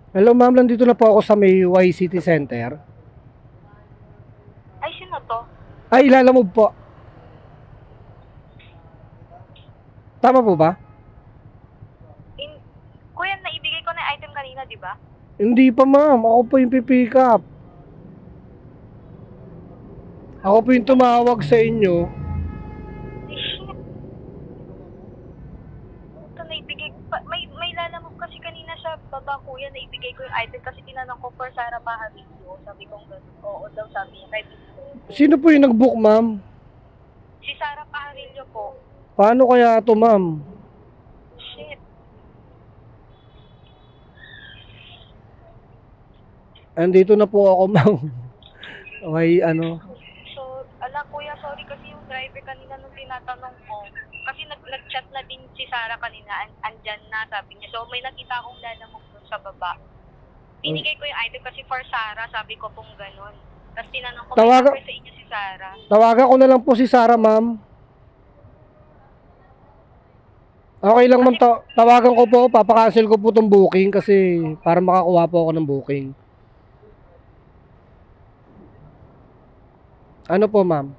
Hello ma'am, nandito na po ako sa may Y City Center. Ay, sino to? Ay, Ilalamove po. Tama po ba? In, Kuya, naibigay ko na yung item kanina, di ba? Hindi pa ma'am, ako po yung pipick up. Ako po yung tumawag sa inyo. Ay, shit. Ito, naibigay ko pa. May lalamove kasi kanina sa baba, kuya, naibigay ko yung item kasi tinanong ko for Sarah Pajarillo. Sabi kong gano'n. Oo daw, sabi niya. Kahit Sino po yung nag-book ma'am? si Sarah Pajarillo po. Paano kaya to ma'am? Shit. Andito na po ako ma'am. Okay, ano. So, ala kuya, sorry kasi yung driver kanina nung tinatanong ko. Kasi nag-chat na din si Sarah kanina, andyan na, sabi niya. So, may nakita akong lalamove dun sa baba. Binigay ko yung item kasi for Sarah, sabi ko pong ganun. Tapos tinanong ko, may Tawagan, number sa inyo si Sarah. tawagan ko na lang po si Sarah ma'am. Okay lang ma'am, tawagan ko po, papakancel ko po tong booking kasi para makakuha po ako ng booking. Ano po ma'am?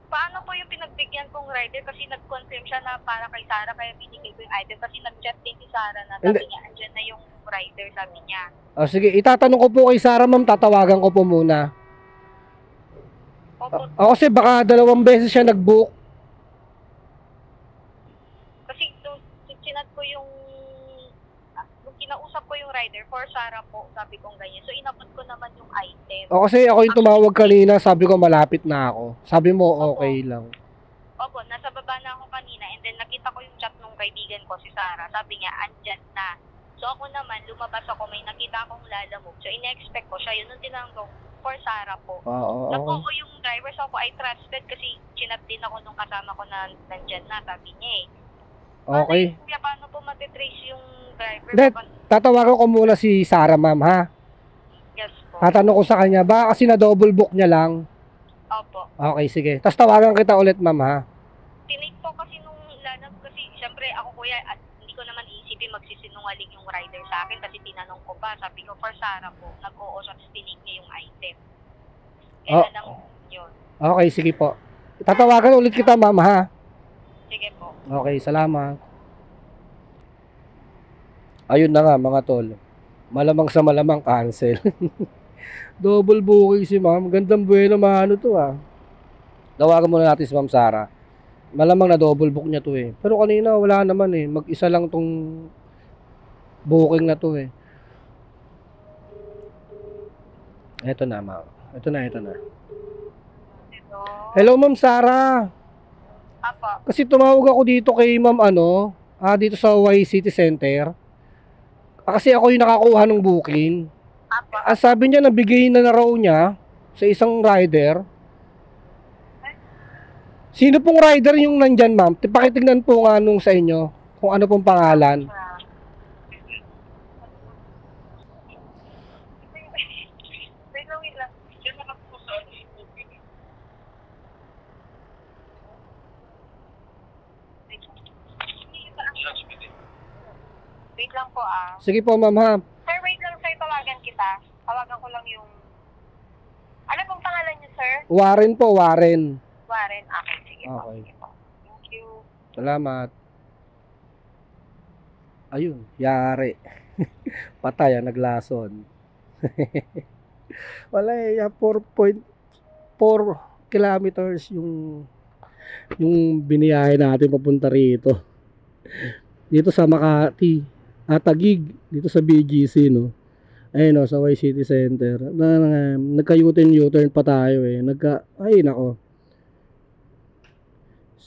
Paano po yung pinagbigyan kong rider kasi nag-confirm siya na para kay Sarah kaya binigay ko yung item kasi nag-chat din si Sarah na sabi Hindi. niya, andyan na yung rider, sabi niya. Sige, itatanong ko po kay Sarah ma'am, tatawagan ko po muna. Opo, Kasi baka 2 beses siya nag-book. kasi nung sinat ko yung, nung kinausap ko yung rider for Sarah po, sabi kong ganyan. So, inabot ko naman yung item. Kasi ako yung tumawag kanina, sabi ko malapit na ako. Sabi mo okay lang. Opo, nasa baba na ako kanina and then nakita ko yung chat nung kaibigan ko, si Sarah. Sabi niya, andyan na. So ako naman, lumabas ako, may nakita akong lalamove. So ine-expect ko siya, yun nung tinanong ko, for Sarah po. Oo, Napo okay. ko yung driver, so ako I trusted kasi chinat din ako nung kasama ko na nandyan na, sabi niya eh. Okay. Kuya, paano po matitrace yung driver? Hindi, tatawagan ko muna si Sarah ma'am ha. Yes po. Tatanong ko sa kanya, ba kasi na double book niya lang. Opo. Okay, sige. Tapos tawagan kita ulit ma'am ha. Tinake po kasi nung lanab kasi syempre ako kuya at hindi ko naman iisipin magsisinungaling yung rider sa akin kasi tinanong ko pa, sabi ko for Sarah po, nag-oo siya tapos tinake niya yung item. Kaya lang yun. Okay, sige po. Tatawagan ulit kita ma'am ha. Sige po. Okay, salamat. Ayun na nga mga tol. Malamang sa malamang cancel. Double booking si ma'am. Gandang buwelo maano to ah. Tawagan muna natin si Ma'am Sarah. Malamang na double book niya to eh. Pero kanina wala naman eh. Mag-isa lang tong booking na to eh. Eto na ma'am. Ito na. Hello. Hello Ma'am Sarah. Apo. Kasi tumawag ako dito kay Ma'am dito sa Y City Center. Kasi ako yung nakakuha ng booking. Apo. Sabi niya nabigay na raw niya sa isang rider. Sino pong rider yung nandyan ma'am? Pakitignan po nga nung sa inyo kung ano pong pangalan. Wait lang. Wait lang po ah. Sige po ma'am ha. Sir, wait lang sir, tawagan kita. Tawagan ko lang yung... Ano pong pangalan niyo, sir? Warren po, Warren. Warren. Okay, sige po. Okay. Sige po. Thank you. Salamat. Ayun, yari. Patay naglason. Wala eh, 4.4 kilometers yung biniyahe natin papunta rito. Dito sa Makati, Taguig, dito sa BGC no. Ayun no, sa Y City Center. Nagka-U-turn pa tayo eh. Ay nako.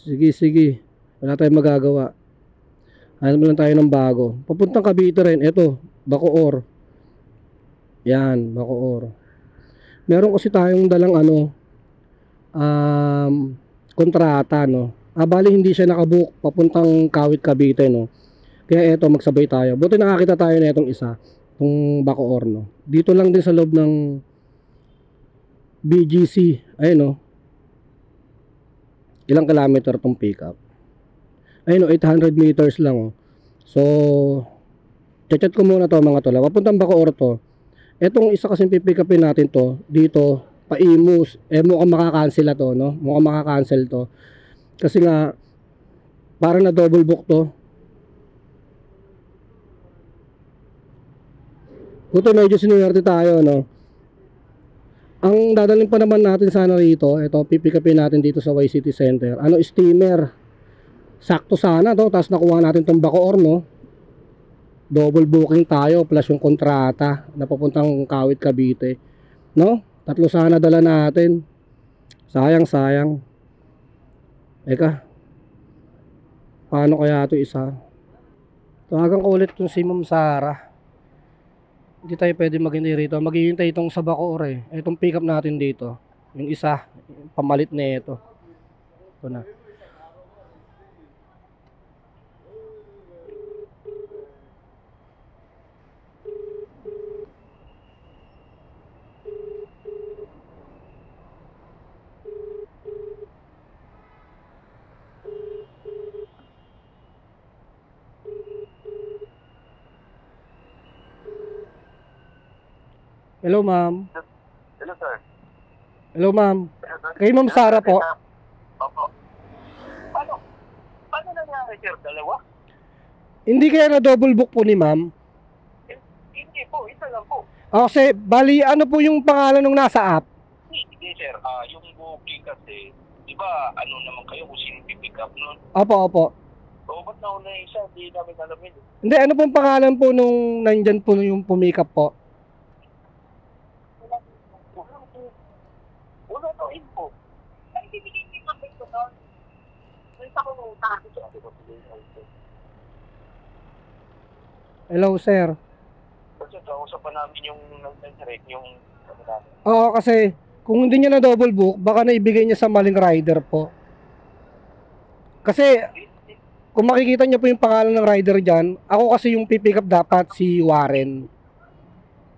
Sige. Wala tayong magagawa. Hanap lang tayo ng bago. Papuntang Cavite rin. Ito, Bacoor. Yan, Bacoor. Meron kasi tayong dalang kontrata, no. Bali hindi siya nakabook papuntang Kawit, Cavite, no. Kaya eto, magsabay tayo. Buti nakakita tayo na itong isa, itong Bacoor, no. Dito lang din sa loob ng BGC. Ayun, no. Ilang kilometer tong pickup? Ayun, no, 800 meters lang, oh. So, Chat ko muna to mga tol. Papuntang Bacoor to. Etong isa kasing pipick upin natin to dito pa Imus. Mukhang makakancel na to, no? Mukhang makakancel to. Kasi nga parang na double book to. Buto medyo sinuwerte tayo, no? Ang dadalhin pa naman natin sana rito, ito pipick upin natin dito sa Y City Center. Ano, steamer. Sakto sana to, tapos nakuha natin tong Bacoor, no? Double booking tayo plus yung kontrata na papuntang Kawit, Cavite, no? Tatlo sana dala natin. Sayang. Eka, paano kaya ito isa? Tawagan ko ulit yung si Ma'am Sara. Hindi tayo pwede maghintay rito. Maghihintay itong sa Bacoor eh. Itong pick up natin dito. Yung isa, pamalit na ito. Ito na. Hello, ma'am. Hello, sir. Hello, ma'am. Hello, sir. Kay Ma'am Sara po. Opo. Paano nangyari, sir? Dalawa? Hindi kaya na double book po ni ma'am? Hindi po, isa lang po. Kasi, bali, ano po yung pangalan nung nasa app? Hindi, sir. Yung booking kasi, di ba, ano naman kayo kung sino pick up nun? Opo. O, ba't nauna yung isa? Hindi namin alamin. Hindi, ano pong pangalan po nung nandyan po yung pumikap po? Wala to info. Ay, bibigyan niyo yung number ko doon. Doon sa kumuta. Hello, sir. Kasi kausap pa namin yung nag-direct, yung ano namin. Oo, kasi kung hindi niya na double book, baka naibigay niya sa maling rider po. Kasi kung makikita niyo po yung pangalan ng rider dyan, ako kasi yung pipick up dapat si Warren.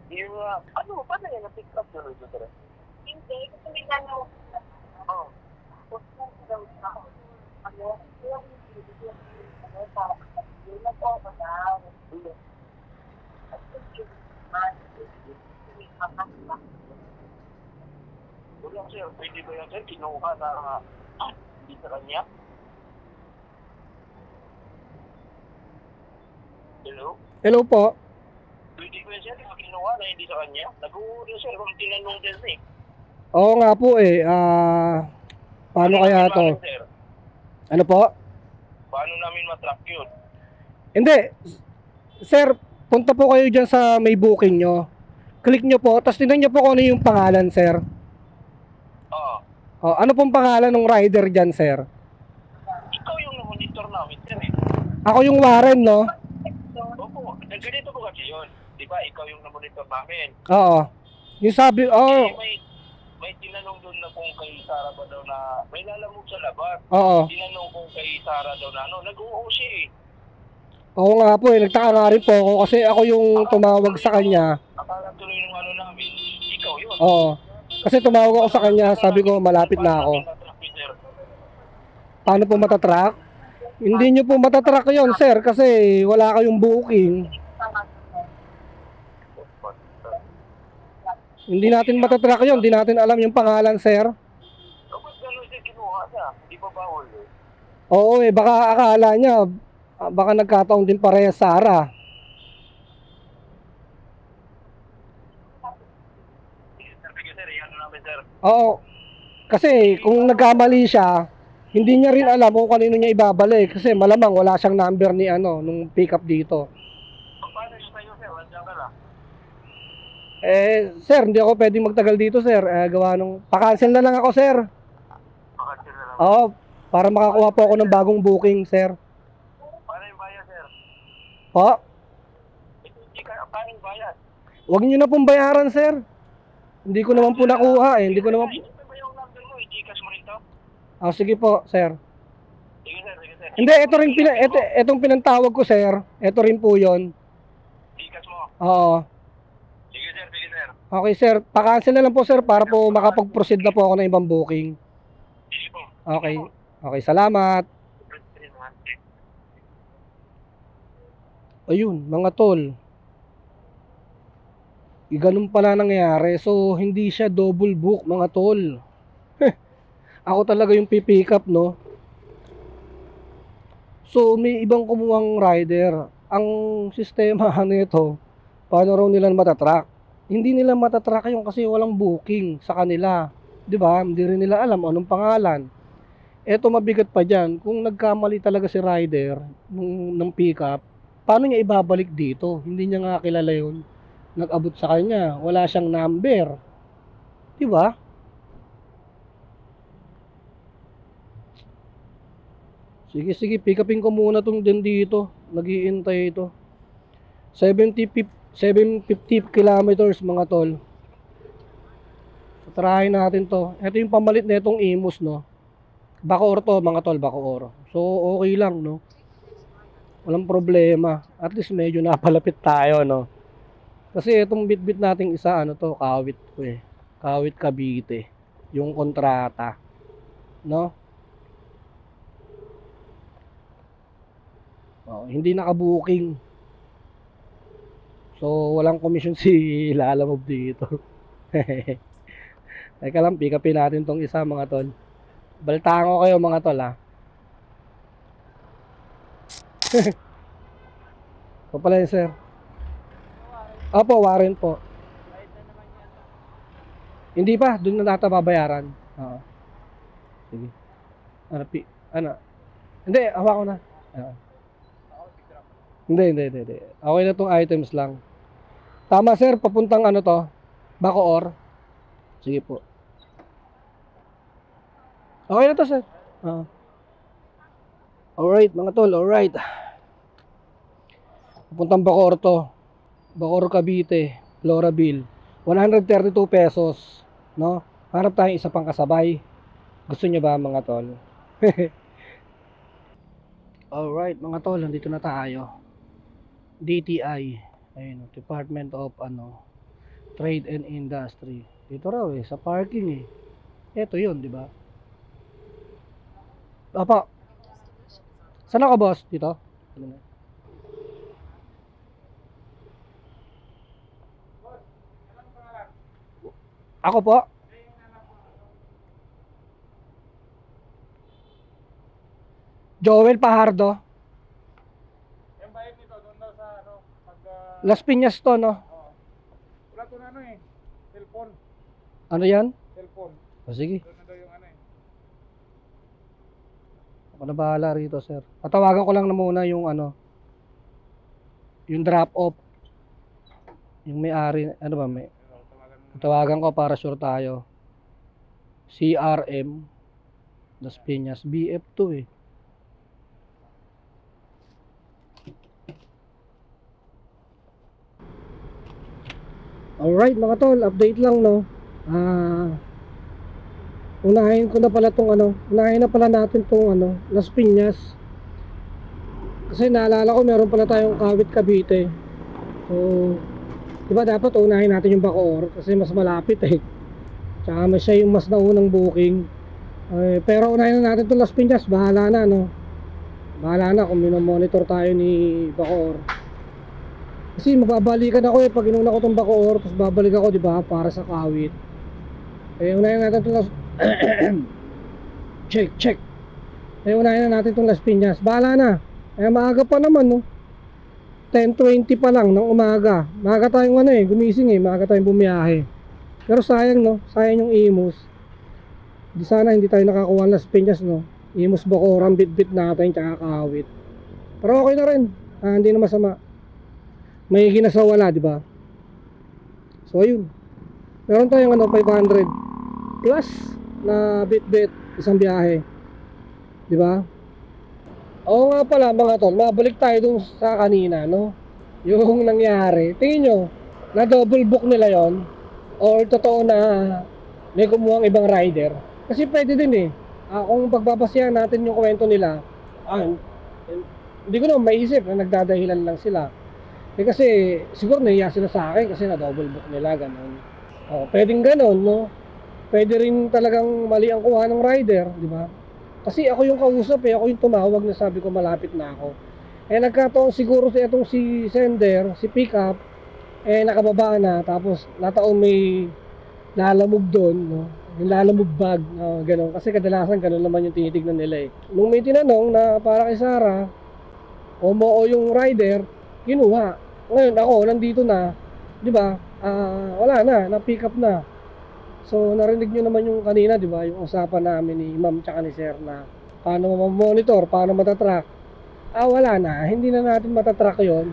Yung, paano yan na-pick up yun, sir? Hindi, kasi may gano'n. Oo. Wala, sir. Pwede ba yan, sir? Kinuha na hindi sa kanya? Hello? Hello po. Pwede ba yan, sir? Kinuha na hindi sa kanya? Nag-uuro, sir. Kung tinanong din, eh. Oo nga po eh. Paano Ano kaya namin to? matrack, sir? Ano po? Paano namin matrack yun? Hindi. Sir, punta po kayo dyan sa may booking nyo. Click nyo po, tapos tingnan nyo po kung ano yung pangalan, sir. Oo. Ano pong pangalan ng rider dyan, sir? Ikaw yung monitor namin, sir, eh. Ako yung Warren, no? Opo. Ganito po kasi yun. Di ba, ikaw yung monitor namin. Oo. Yung sabi, Eh, may tinanong doon na kung kay Sara ba daw na, may lalamog sa labas. oo. Tinanong kung kay Sara daw na, nag-uho siya, eh. Oo nga po eh, nagtaka nga rin po ako kasi ako yung tumawag sa kanya. Akala tuloy ng ano namin, ikaw yun. Oo. Kasi tumawag ako sa kanya, sabi ko malapit na ako. Paano po matatrack? Hindi nyo po matatrack yon, sir, kasi wala kayong booking. Hindi natin matatrack yon, hindi natin alam yung pangalan, sir. Ba't gano'n siya kinuha niya? Hindi ba bawal, eh? Oo eh, baka akala niya, baka nagkataon din pareha Sara. Sige, sir, yan namin, sir. Oo. Kasi kung nagkamali siya, hindi niya rin alam kung kanino niya ibabalik kasi malamang wala siyang number ni nung pick up dito. Paano yung tayo, sir? Nandiyan ka na. Sir, hindi ako pwedeng magtagal dito, sir. Gawa nung pa-cancel na lang ako, sir. Makatil na lang. Oo, para makakuha po ako ng bagong booking, sir. Paano yung bayad, sir? Po, Hindi ka, paano yung bayad? wag niyo na pong bayaran, sir. Hindi ko naman po nakuha eh. Hindi ko naman po. Ito ba yung number mo? I-Gcash mo rin to? Sige po, sir. Sige, sir, sige, sir. Hindi, itong pinantawag ko, sir. Ito rin po 'yon. Gcash mo. Oo. Sige, sir, sige, sir. Okay, sir. Pa-cancel na lang po, sir, para po makapag-proceed na po ako ng ibang booking. Sige po. Okay. Okay, salamat. Ayun, mga tol. Ganun pala nangyayari. So, hindi siya double book, mga tol. Ako talaga yung pipick up, no? So, may ibang kumuhang rider. Ang sistema nito, paano raw nila matatrack? Hindi nila matatrack yung kasi walang booking sa kanila. 'Di ba? Hindi rin nila alam anong pangalan. Eto mabigat pa diyan, kung nagkamali talaga si rider ng pickup, paano niya ibabalik dito? Hindi niya nga kilala yun. Nag-abot sa kanya, wala siyang number. 'Di ba? Sige, pick upin ko muna tong din dito. Nag-iintay ito. 750 kilometers mga tol. So, tarahin natin to. Ito yung pamalit na itong Imus, no? Bacoor to mga tol, Bacoor. So okay lang, no? Walang problema. At least medyo napalapit tayo, no? Kasi itong bitbit nating isa, ano to, Kawit ko eh. Kawit Cavite. Yung kontrata. No? Oh, hindi naka-booking. So, walang commission si Lalamove dito. Teka lang, pick upin natin tong isa mga tol. Baltaan ko kayo mga tol, ha. Ito pala yun, sir. Opo, warrant po. Hindi pa, doon na data babayaran. Oo. Sige. Ano? Hindi, hawa ko na. Oo. Hindi. Okay na tong items lang. Tama sir, papuntang ano to? Bacoor. Sige po. Okay na to sir. Alright mga tol, alright. Papuntang Bacoor to. Bacoor Cavite, Floraville. 132 pesos. No? Harap tayong isa pang kasabay. Gusto niyo ba mga tol? Alright mga tol, nandito na tayo. DTI, ayun, Department of Trade and Industry. Dito raw sa parking eh. Ito 'yun, di ba? Apa. Saan ka boss dito? Ako po. Joel Pahardo. Las Piñas to, no? Wala to na cellphone. Ano yan? Cellphone. O sige. Doon na daw yung Ako na bahala rito, sir. Patawagan ko lang na muna yung yung drop off. Yung may-ari, ano ba may? Patawagan ko para sure tayo. CRM Las Piñas, BF2 eh. Alright mga tol, update lang no. Unahin ko na pala tong unahin na pala natin tong Las Piñas. Kasi naalala ko meron pala tayong Kawit Cavite. So, diba dapat unahin natin yung Bacoor kasi mas malapit eh. Tsaka mas siya yung mas naunang booking. Pero unahin na natin tong Las Piñas, bahala na no. Bahala na kung minomonitor tayo ni Bacoor. Kasi mababalikan ako pag inuna ko tong Bacoor, tapos babalik ako, di ba, para sa Kawit. Unahin na natin itong check. Unahin na natin itong Las Piñas. Bahala na. Maaga pa naman, no. 10:20 pa lang ng umaga. Maaga tayong gumising maaga tayong bumiyahe. Pero sayang, no. Sayang yung Imus. Di sana hindi tayo nakakuha ng Las Piñas, no. Imus Bacoor ang bit-bit natin, tsaka Kawit. Pero okay na rin. Hindi na masama. May ginasawala, di ba? So ayun. Meron tayong 500 plus na bit-bit isang biyahe. Di ba? Oo nga pala mga tol, mabalik tayo dun sa kanina, no? Yung nangyari. Tingin nyo, na double book nila yon or totoo na may kumuhang ibang rider. Kasi pwede din eh. Kung pagbabasihan natin yung kwento nila, hindi ko naman maisip na nagdadahilan lang sila. Kasi siguro nahiya sila sa akin kasi na double book nila, ganun. Pwedeng ganun, no? Pwede rin talagang mali ang kuha ng rider, di ba? Kasi ako yung kausap ako yung tumawag na sabi ko malapit na ako. Nagkataon siguro itong si sender, si pickup, nakababa na, tapos nataon may lalamog doon, no? Yung lalamog bag, no? Ganun. Kasi kadalasan ganun naman yung tinitignan nila eh. Nung may tinanong na para kay Sarah, o yung rider, kinuha. Ngayon ako, nandito na, di ba? Wala na pick up na. So narinig nyo naman yung kanina, di ba? Yung usapan namin ni Ma'am tsaka ni Sir na paano monitor, paano matatrack. Wala na, hindi na natin matatrack yon.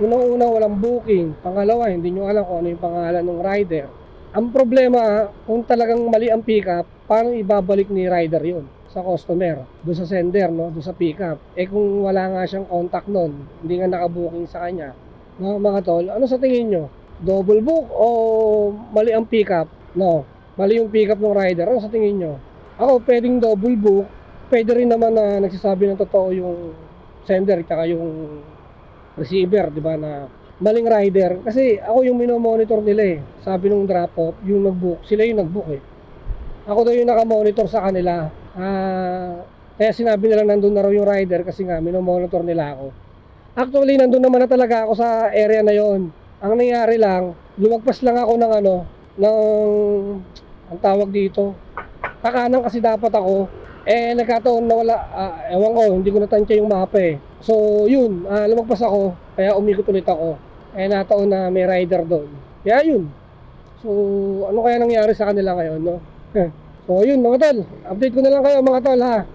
Unang-una walang booking. Pangalawa, hindi nyo alam kung ano yung pangalan ng rider. Ang problema, kung talagang mali ang pickup, paano ibabalik ni rider yon sa customer, doon sa sender, no? Doon sa pickup. Kung wala nga siyang contact nun, hindi nga nakabooking sa kanya, no, mga tol, ano sa tingin nyo? Double book o mali ang pickup? No, mali yung pickup ng rider. Ano sa tingin nyo? Ako, pwedeng double book. Pwede rin naman na nagsasabi ng totoo yung sender at yung receiver, di ba, na maling rider. Kasi ako yung minomonitor nila eh. Sabi nung drop off, yung nag-book, sila yung nag-book eh. Ako daw yung nakamonitor sa kanila. Kaya sinabi nila nandun na raw yung rider kasi nga minomonitor nila ako. Actually, nandun naman na talaga ako sa area na yon. Ang nangyari lang, lumagpas lang ako ng ang tawag dito, kakanan kasi dapat ako. Nagkataon na wala, ewan ko, hindi ko natansya yung mapa eh. So yun, lumagpas ako, kaya umikot ulit ako. Nataon na may rider doon. Kaya yun. So ano kaya nangyari sa kanila ngayon, no? So yun mga tol, update ko na lang kayo mga tol ha.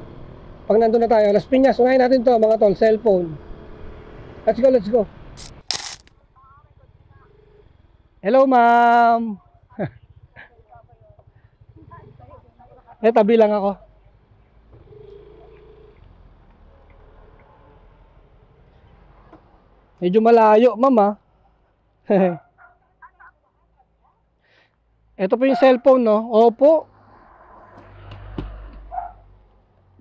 Pag nandun na tayo, Las Piñas, unahin natin to mga tol, cellphone. Let's go, let's go. Hello ma'am. Tabi lang ako. Medyo malayo, ma'am. Ito po yung cellphone, no? Opo.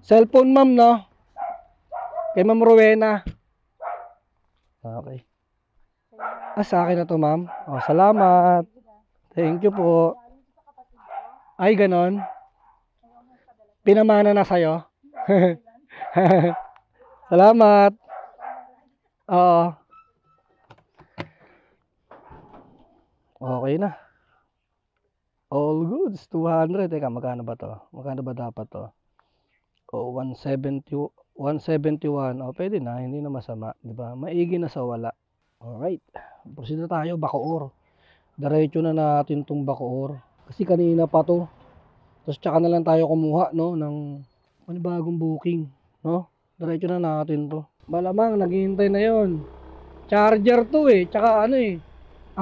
Cellphone, ma'am, no? Kay Ma'am Rowena. Okay. Sa akin na to, ma'am. Salamat. Thank you po. Ay, ganon. Pinamana na sa'yo. Salamat. Oo. Okay na. All goods. 200. Teka, magkano ba to? Magkano ba dapat to? 170, 171. Pwede na. Hindi na masama. Diba? Maigi na sa wala. Alright. Proceed na tayo. Bacoor. Diretso na natin tong Bacoor. Kasi kanina pa to. Tapos tsaka na lang tayo kumuha, no? Ng panibagong booking. No? Diretso na natin to. Malamang, naghihintay na yon. Charger to eh. Tsaka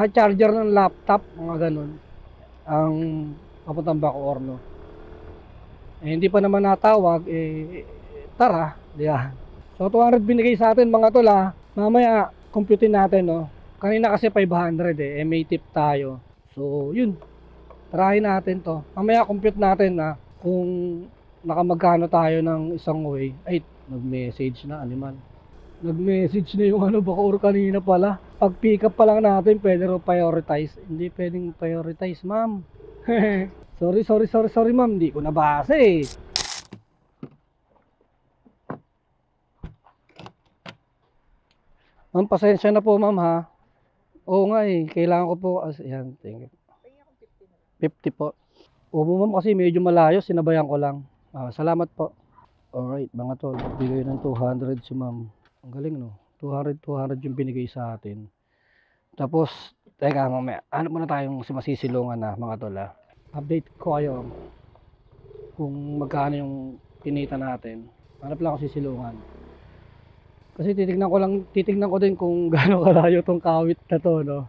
charger ng laptop. Mga ganun. Ang papuntang Bacoor, no? Hindi pa naman natawag. Tara. Diyan. So, 200 binigay sa atin mga tol ha. Mamaya, computein natin, no? Kanina kasi 500 may tip tayo. So, yun. Tarahin natin to. Mamaya, compute natin na kung nakamagkano tayo ng isang way. Ay, nag-message na, animal. Nag-message na yung Bacoor kanina pala. Pag pick up pa lang natin, pwede rin prioritize. Hindi pwedeng prioritize, ma'am. Sorry, ma'am. Hindi ko nabasa eh. Ma'am, pasensya na po, ma'am, ha. Oo nga eh. Kailangan ko po. Yan, thank you. 50 po. Oo, ma'am, kasi medyo malayo. Sinabayan ko lang. Salamat po. Alright, mga tol. Bigay ng 200 si ma'am. Ang galing, no? 200 yung binigay sa atin. Tapos, teka, mamaya. Ano muna tayong masisilungan na, mga tol, ha? Update ko kayo kung magkano yung kinita natin. Hanap lang ako sisilungan. Kasi titignan ko din kung gaano kalayo tong kawit na to, no?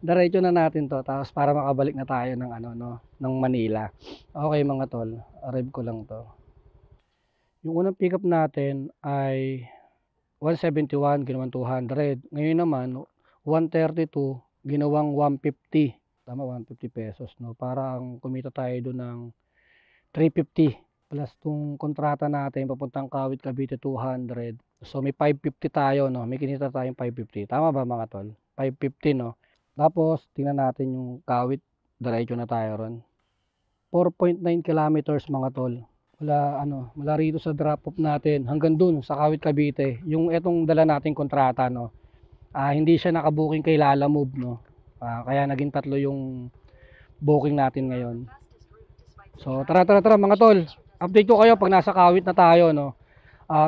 Diretso na natin to, tapos para makabalik na tayo ng ng Manila. Okay mga tol, arrive ko lang to. Yung unang pick up natin ay 171, ginawang 200. Ngayon naman 132, ginawang 150. Tama, 150 pesos, no? Parang kumita tayo doon ng 350 plus tong kontrata natin papuntang Kawit, Cavite 200. So may 550 tayo, no? May kinita tayong 550. Tama ba mga tol? 550, no? Tapos tingnan natin yung Kawit, diretso na tayo ron. 4.9 kilometers mga tol. Mula rito sa drop off natin hanggang dun sa Kawit, Cavite. Yung etong dala nating kontrata, no? Hindi siya nakabuking kay Lalamove, no. Kaya naging 3 yung booking natin ngayon. So tara mga tol. Update ko kayo pag nasa Kawit na tayo, no.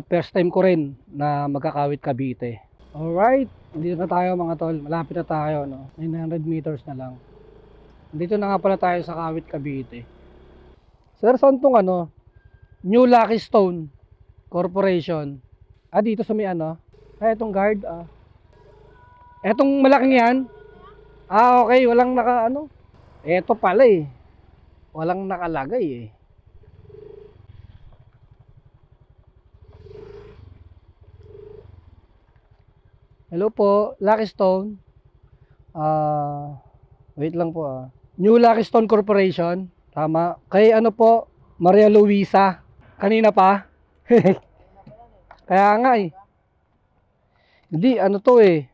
First time ko rin na magkakawit Cavite. Alright, dito na tayo mga tol. Malapit na tayo, no. 900 meters na lang. Dito na nga pala tayo sa Kawit Cavite. Sir, saan tong ano? New Lucky Stone Corporation. Dito sa may ano? Itong guard. Etong malaking yan. Okay, walang naka ano. Eto pala eh. Walang nakalagay eh. Hello po, Lucky Stone. Wait lang po. New Lucky Stone Corporation. Tama. Kay ano po, Maria Luisa. Kanina pa. Kaya nga eh. Hindi, ano to eh.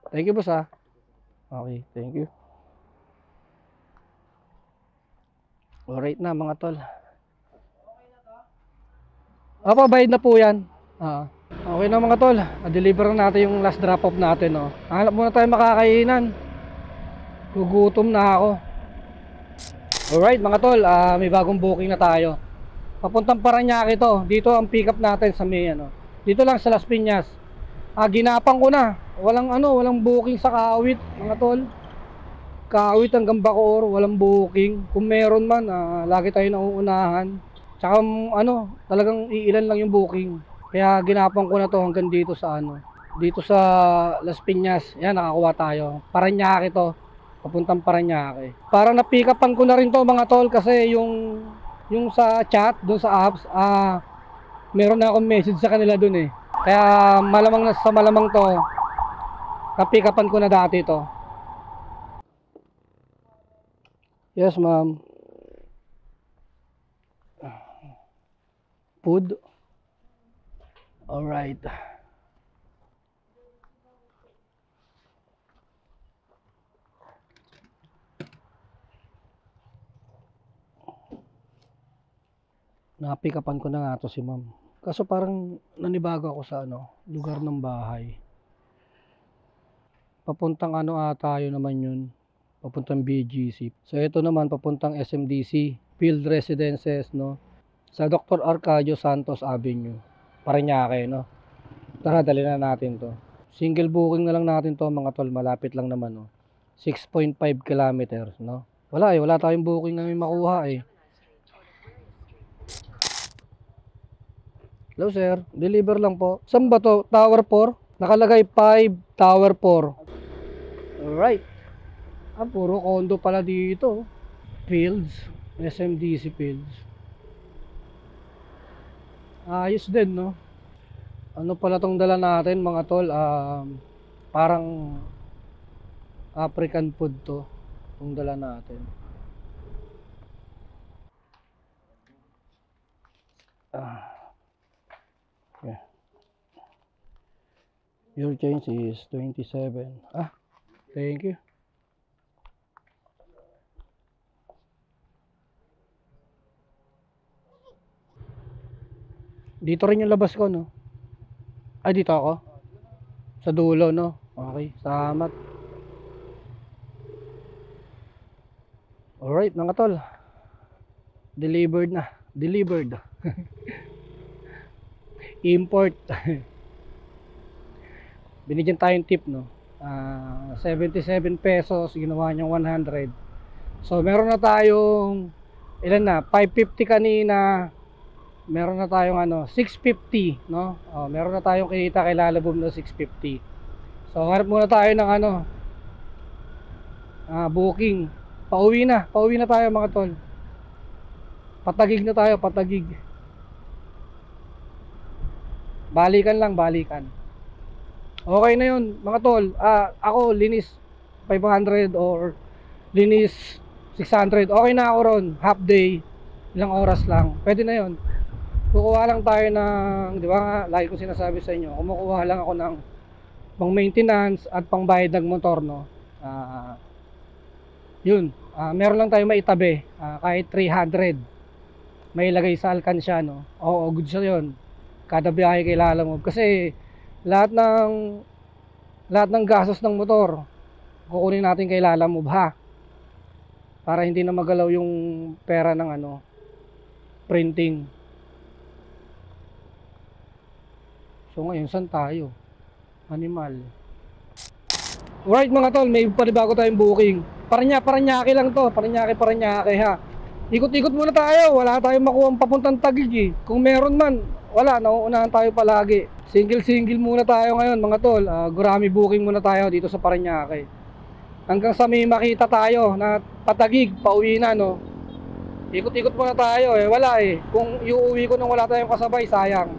Thank you boss ah. Okay, thank you. Alright na mga tol. Bayad na po yan. Okay na mga tol. Deliver na natin yung last drop off natin. No? Hanap muna tayo makakainan. Gugutom na ako. Alright mga tol, may bagong booking na tayo. Papuntang Parañaque to. Dito ang pick up natin sa may ano. Dito lang sa Las Piñas. Ginapang ko na. Walang booking sa Kawit mga tol. Kawit hanggang Bacoor, walang booking. Kung meron man, lagi tayo nauunahan. Tsaka talagang iilan lang yung booking. Kaya ginapang ko na to hanggang dito sa dito sa Las Piñas. Yan, nakakuha tayo. Parañaque to. Papuntang Parañaque. Parang na-pick-upan ko na rin to mga tol kasi yung sa chat, doon sa apps, meron na akong message sa kanila doon eh. Kaya malamang to, na-pick-upan ko na dati to. Yes, ma'am. Food. Alright. Na-pick-upan ko na nga to si ma'am. Kaso parang nanibago ako sa lugar ng bahay. Papuntang ata yun naman yun. Papuntang BGC. So ito naman papuntang SMDC, Field Residences, no. Sa Dr. Arcadio Santos Avenue, Parañaque, no. Tara, dali na natin to. Single booking na lang natin to mga tol, malapit lang naman, no. 6.5 kilometers, no. Wala tayong booking na may makuha eh. Hello sir, deliver lang po. Saan ba to? Tower 4? Nakalagay 5 Tower 4. Alright. Puro condo pala dito. Fields. SMDC Fields. Ayos din, no? Ano pala tong dala natin, mga tol? Parang African food to. Tong dala natin. Okay. Your change is 27. Thank you. Dito rin yung labas ko, no? Dito ako? Sa dulo, no? Okay, salamat. Alright, mga tol. Delivered na. Delivered. Import. Binigyan tayong tip, no? 77 pesos. Ginawa niyang 100. So, meron na tayong ilan na? 550 kanina. Meron na tayong 650, no? Meron na tayong kinita kay Lalamove na 650. So harap muna tayo ng booking. Pauwi na tayo mga tol. Patagig na tayo, patagig. Balikan lang, balikan. Okay na yun mga tol. Ako linis 500 or linis 600. Okay na ako ron, half day, ilang oras lang, pwede na yun. Kukuha lang tayo ng, di ba nga, lagi ko sinasabi sa inyo, kumukuha lang ako ng pang maintenance at pang bayad ng motor, no. Yun, meron lang tayo maitabi, kahit 300 may ilagay sa alkansya, no. Oo, good siya yun, kada biyahe kay Lalamove. Kasi lahat ng lahat ng gastos ng motor, kukunin natin kay Lalamove ha. Para hindi na magalaw yung pera ng ano, printing. So ngayon, saan tayo? Animal. Alright mga tol, may panibago tayong booking. Paranaque lang to, Paranaque ha. Ikot-ikot muna tayo, wala tayong makuha papuntang Taguig eh. Kung meron man, wala, nauunahan tayo palagi. Single muna tayo ngayon mga tol. Gurami booking muna tayo dito sa Paranaque. Hanggang sa may makita tayo na patagig, pauwi na no. Ikot-ikot muna tayo eh, wala eh. Kung iuwi ko nung wala tayong kasabay, sayang.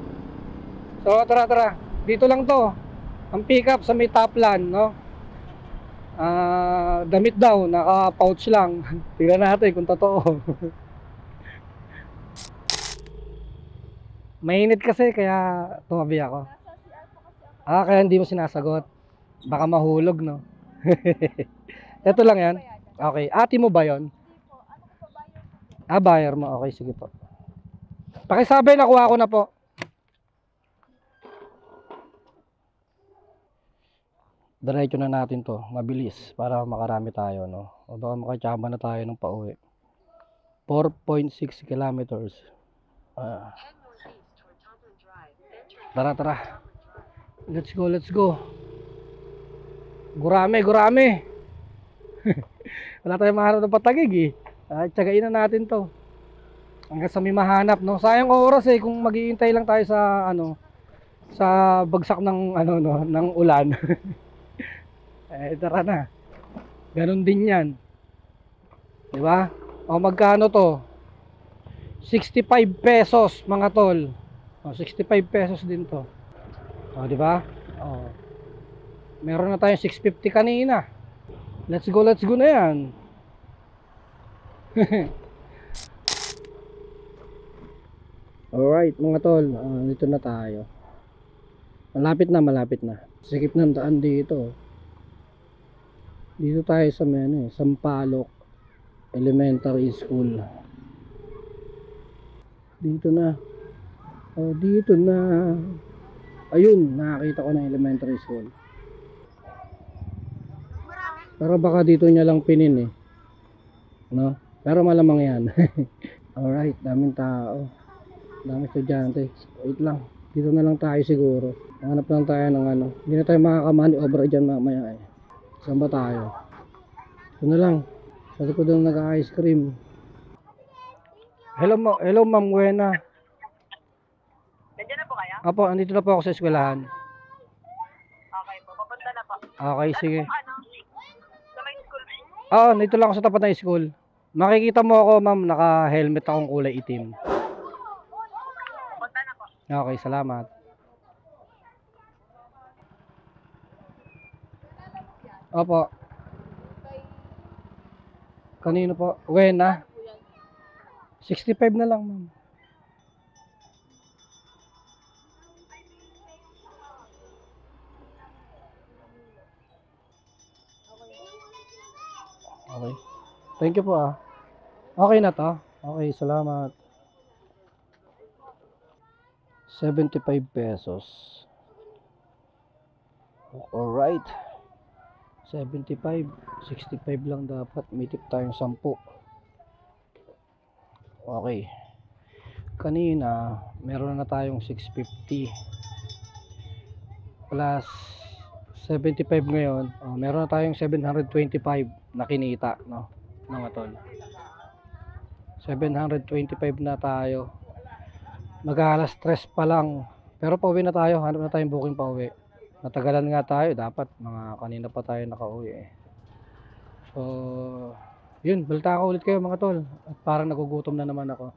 So tara, dito lang to. Ang pick up sa may Toplan no. Damit daw, naka-pouch lang. Tingnan natin kung totoo. Mainit kasi kaya tumabi ako. Kaya hindi mo sinasagot. Baka mahulog, no? Ito lang yan. Okay. Ate mo ba yon? Buyer mo. Okay, sige po. Pakisabi, nakuha ko na po. Diretso na natin to, mabilis para makarami tayo no. O baka makachamba na tayo ng pauwi. 4.6 kilometers. Tara. Let's go. Gurame. Wala tayong mahanap ng patagig eh. Tiyagain na natin to. Hanggang sa may mahanap no. Sayang oras eh kung maghihintay lang tayo sa ano, sa bagsak ng ano no, ng ulan. Tara na. Ganon din yan. Diba? O magkano to? 65 pesos mga tol. 65 pesos din to. O diba? Meron na tayong 650 kanina. Let's go na yan. Alright mga tol, dito na tayo. Malapit na. Sikip ng daan dito. Dito tayo sa Sampaloc Elementary School. Dito na. Ayun, nakakita ko na elementary school. Pero baka dito niya lang pinin eh. No? Pero malamang yan. Alright, daming tao. Daming estudyante. Wait lang. Dito na lang tayo siguro. Hanap lang tayo ng ano. Hindi na tayo makakamani over dyan mamaya eh. Saan ba tayo? Ito na lang. Sa likod ng nag-ice cream. Hello ma'am Buena. Nandiyan na po kayo? Apo, andito na po ako sa eskwelahan. Okay po, papunta na po. Okay, sige. Ano? Sa may school po? Oo, dito lang ako sa tapat ng school. Makikita mo ako ma'am, naka-helmet akong kulay itim. Papunta na po. Okay, salamat. Opo. Kanino po? Buena. 65 na lang ma'am. Okay. Thank you po ah. Okay na to. Okay, salamat. 75 pesos. Alright. 75. 65 lang dapat. May tip tayong 10. Okay. Kanina, meron na tayong 650. Plus 75 ngayon. Meron na tayong 725 na kinita, no? Mga tol. 725 na tayo. Mag-alas 3 pa lang. Pero pauwi na tayo. Hanap na tayong booking pauwi. Natagalan nga tayo. Dapat mga kanina pa tayo nakauwi eh. So, yun. Balita ko ulit kayo mga tol. At parang nagugutom na naman ako.